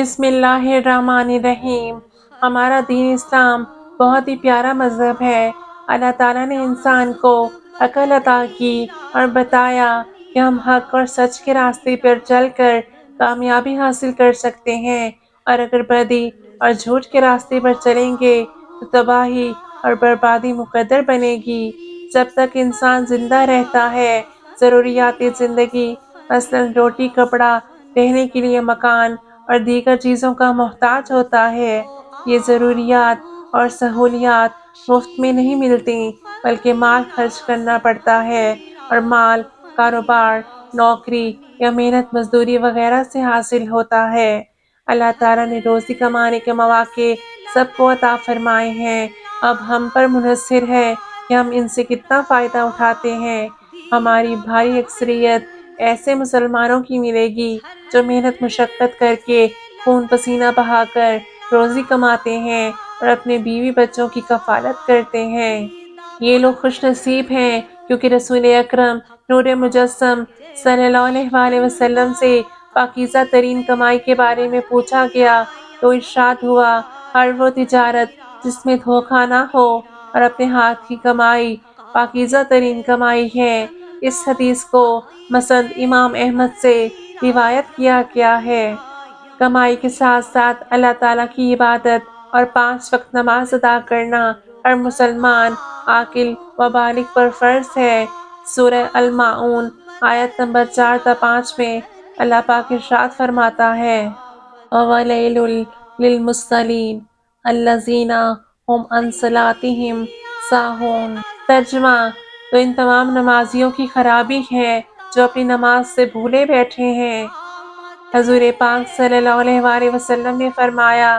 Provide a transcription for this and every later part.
بسم اللہ الرحمن الرحیم۔ ہمارا دین اسلام بہت ہی پیارا مذہب ہے۔ اللہ تعالیٰ نے انسان کو عقل عطا کی اور بتایا کہ ہم حق اور سچ کے راستے پر چل کر کامیابی حاصل کر سکتے ہیں، اور اگر بدی اور جھوٹ کے راستے پر چلیں گے تو تباہی اور بربادی مقدر بنے گی۔ جب تک انسان زندہ رہتا ہے، ضروریات زندگی مثلاً روٹی، کپڑا، رہنے کے لیے مکان اور دیگر چیزوں کا محتاج ہوتا ہے۔ یہ ضروریات اور سہولیات مفت میں نہیں ملتی، بلکہ مال خرچ کرنا پڑتا ہے، اور مال کاروبار، نوکری یا محنت مزدوری وغیرہ سے حاصل ہوتا ہے۔ اللہ تعالیٰ نے روزی کمانے کے مواقع سب کو عطا فرمائے ہیں، اب ہم پر منحصر ہے کہ ہم ان سے کتنا فائدہ اٹھاتے ہیں۔ ہماری بھاری اکثریت ایسے مسلمانوں کی ملے گی جو محنت مشقت کر کے، خون پسینہ بہا کر روزی کماتے ہیں اور اپنے بیوی بچوں کی کفالت کرتے ہیں۔ یہ لوگ خوش نصیب ہیں، کیونکہ رسول اکرم نور مجسم صلی اللہ علیہ وآلہ وسلم سے پاکیزہ ترین کمائی کے بارے میں پوچھا گیا تو ارشاد ہوا، ہر وہ تجارت جس میں دھوکہ نہ ہو اور اپنے ہاتھ کی کمائی پاکیزہ ترین کمائی ہے۔ اس حدیث کو مسند امام احمد سے روایت کیا گیا ہے۔ کمائی کے ساتھ ساتھ اللہ تعالیٰ کی عبادت اور 5 وقت نماز ادا کرنا ہر مسلمان عاقل و بالغ پر فرض ہے۔ سورہ الماعون آیت نمبر 4 تا 5 میں اللہ پاک ارشاد فرماتا ہے، وَوَيْلٌ لِّلْمُصَلِّينَ الَّذِينَ هُمْ عَنْ صَلَاتِهِمْ سَاهُونَ۔ ترجمہ: تو ان تمام نمازیوں کی خرابی ہے جو اپنی نماز سے بھولے بیٹھے ہیں۔ حضور پاک صلی اللہ علیہ وآلہ وسلم نے فرمایا،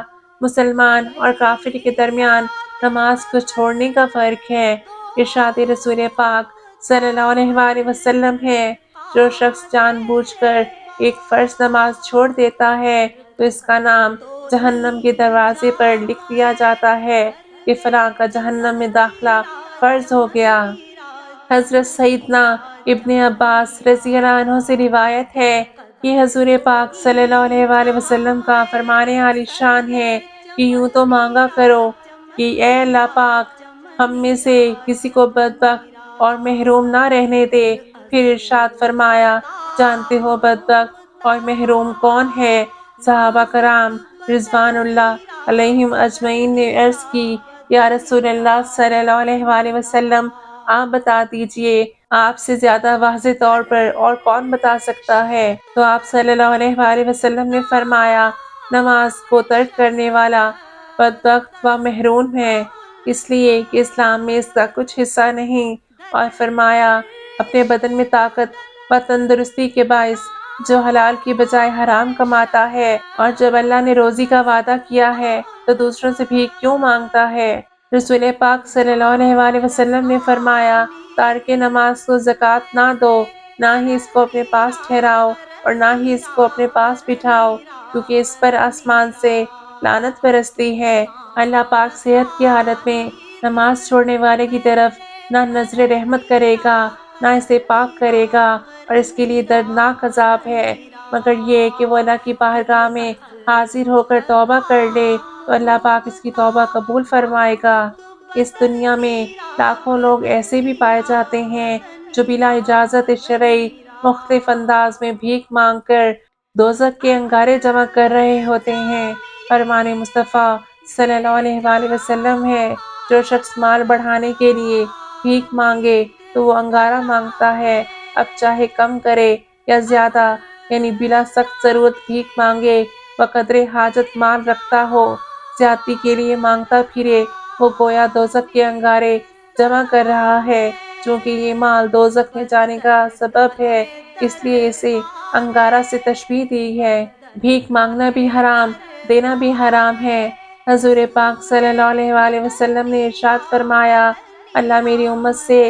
مسلمان اور کافر کے درمیان نماز کو چھوڑنے کا فرق ہے۔ ارشاد رسول پاک صلی اللہ علیہ وآلہ وسلم ہے، جو شخص جان بوجھ کر ایک فرض نماز چھوڑ دیتا ہے تو اس کا نام جہنم کے دروازے پر لکھ دیا جاتا ہے کہ فلاں کا جہنم میں داخلہ فرض ہو گیا۔ حضرت سیدنا ابن عباس رضی اللہ عنہ سے روایت ہے کہ حضور پاک صلی اللہ علیہ وآلہ وسلم کا فرمان عالی شان ہے کہ یوں تو مانگا کرو کہ اے اللہ پاک، ہم میں سے کسی کو بدبخت اور محروم نہ رہنے دے۔ پھر ارشاد فرمایا، جانتے ہو بدبخت اور محروم کون ہے؟ صحابہ کرام رضوان اللہ علیہم اجمعین نے عرض کی، یا رسول اللہ صلی اللہ علیہ وآلہ وسلم، آپ بتا دیجئے، آپ سے زیادہ واضح طور پر اور کون بتا سکتا ہے؟ تو آپ صلی اللہ علیہ وآلہ وسلم نے فرمایا، نماز کو ترک کرنے والا بدبخت و محروم ہے، اس لیے کہ اسلام میں اس کا کچھ حصہ نہیں، اور فرمایا، اپنے بدن میں طاقت و تندرستی کے باعث جو حلال کی بجائے حرام کماتا ہے، اور جب اللہ نے روزی کا وعدہ کیا ہے تو دوسروں سے بھیک کیوں مانگتا ہے؟ رسول پاک صلی اللہ علیہ وآلہ وسلم نے فرمایا، تارک نماز کو زکوٰۃ نہ دو، نہ ہی اس کو اپنے پاس ٹھہراؤ اور نہ ہی اس کو اپنے پاس بٹھاؤ، کیونکہ اس پر آسمان سے لعنت برستی ہے۔ اللہ پاک صحت کی حالت میں نماز چھوڑنے والے کی طرف نہ نظر رحمت کرے گا، نہ اسے پاک کرے گا، اور اس کے لیے دردناک عذاب ہے، مگر یہ کہ وہ اللہ کی بارگاہ میں حاضر ہو کر توبہ کر لے تو اللہ پاک اس کی توبہ قبول فرمائے گا۔ اس دنیا میں لاکھوں لوگ ایسے بھی پائے جاتے ہیں جو بلا اجازت شرعی مختلف انداز میں بھیک مانگ کر دوزخ کے انگارے جمع کر رہے ہوتے ہیں۔ فرمان مصطفیٰ صلی اللہ علیہ وآلہ وسلم ہے، جو شخص مال بڑھانے کے لیے بھیک مانگے تو وہ انگارہ مانگتا ہے، اب چاہے کم کرے یا زیادہ، یعنی بلا سخت ضرورت بھیک مانگے، بقدر حاجت مال رکھتا ہو، زیادتی کے لیے مانگتا پھرے، وہ گویا دوزخ کے انگارے جمع کر رہا ہے۔ چونکہ یہ مال دوزخ میں جانے کا سبب ہے، اس لیے اسے انگارہ سے تشبیہ دی ہے۔ بھیک مانگنا بھی حرام، دینا بھی حرام ہے۔ حضور پاک صلی اللہ علیہ وآلہ وسلم نے ارشاد فرمایا، اللہ میری امت سے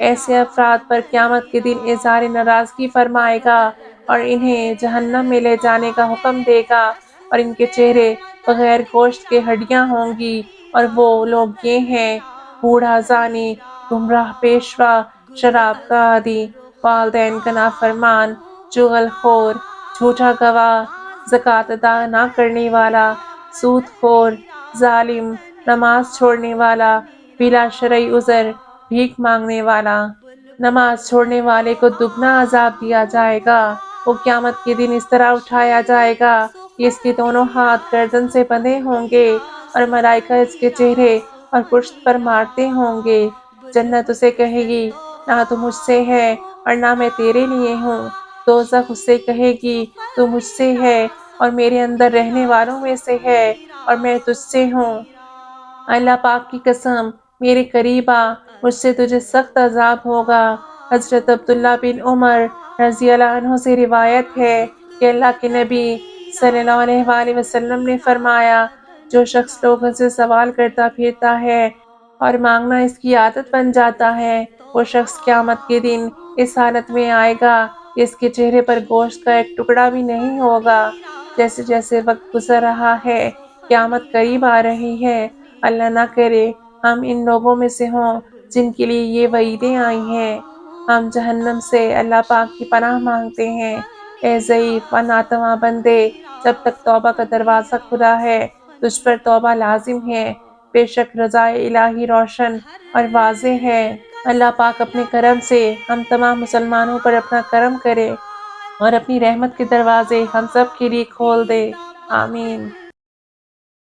ایسے افراد پر قیامت کے دن اظہار ناراضگی فرمائے گا اور انہیں جہنم میں لے جانے کا حکم دے گا، اور ان کے چہرے بغیر گوشت کے ہڈیاں ہوں گی، اور وہ لوگ یہ ہیں، بوڑھا زانی، گمراہ پیشوا، شراب کا عادی، والدین کا نافرمان، چغل خور، جھوٹا گواہ، زکوٰۃ ادا نہ کرنے والا، سود خور، ظالم، نماز چھوڑنے والا، بلا شرعی عذر بھیک مانگنے والا۔ نماز چھوڑنے والے کو دگنا عذاب دیا جائے گا۔ وہ قیامت کے دن اس طرح اٹھایا جائے گا کہ اس کے دونوں ہاتھ گردن سے بندھے ہوں گے اور ملائکہ اس کے چہرے اور پشت پر مارتے ہوں گے۔ جنت اسے کہے گی، نہ تو مجھ سے ہے اور نہ میں تیرے لیے ہوں۔ دوزخ اس سے کہے گی، تو مجھ سے ہے اور میرے اندر رہنے والوں میں سے ہے اور میں تجھ سے ہوں۔ اللہ پاک کی قسم، میرے قریب آ، مجھ سے تجھے سخت عذاب ہوگا۔ حضرت عبداللہ بن عمر رضی اللہ عنہ سے روایت ہے کہ اللہ کے نبی صلی اللہ علیہ وآلہ وسلم نے فرمایا، جو شخص لوگوں سے سوال کرتا پھرتا ہے اور مانگنا اس کی عادت بن جاتا ہے، وہ شخص قیامت کے دن اس حالت میں آئے گا کہ اس کے چہرے پر گوشت کا ایک ٹکڑا بھی نہیں ہوگا۔ جیسے جیسے وقت گزر رہا ہے، قیامت قریب آ رہی ہے۔ اللہ نہ کرے ہم ان لوگوں میں سے ہوں جن کے لیے یہ وعیدیں آئی ہیں۔ ہم جہنم سے اللہ پاک کی پناہ مانگتے ہیں۔ اے ضعیف و ناتواں بندے، جب تک توبہ کا دروازہ کھلا ہے تجھ پر توبہ لازم ہے۔ بے شک رضا الہی روشن اور واضح ہے۔ اللہ پاک اپنے کرم سے ہم تمام مسلمانوں پر اپنا کرم کرے اور اپنی رحمت کے دروازے ہم سب کے لیے کھول دے۔ آمین۔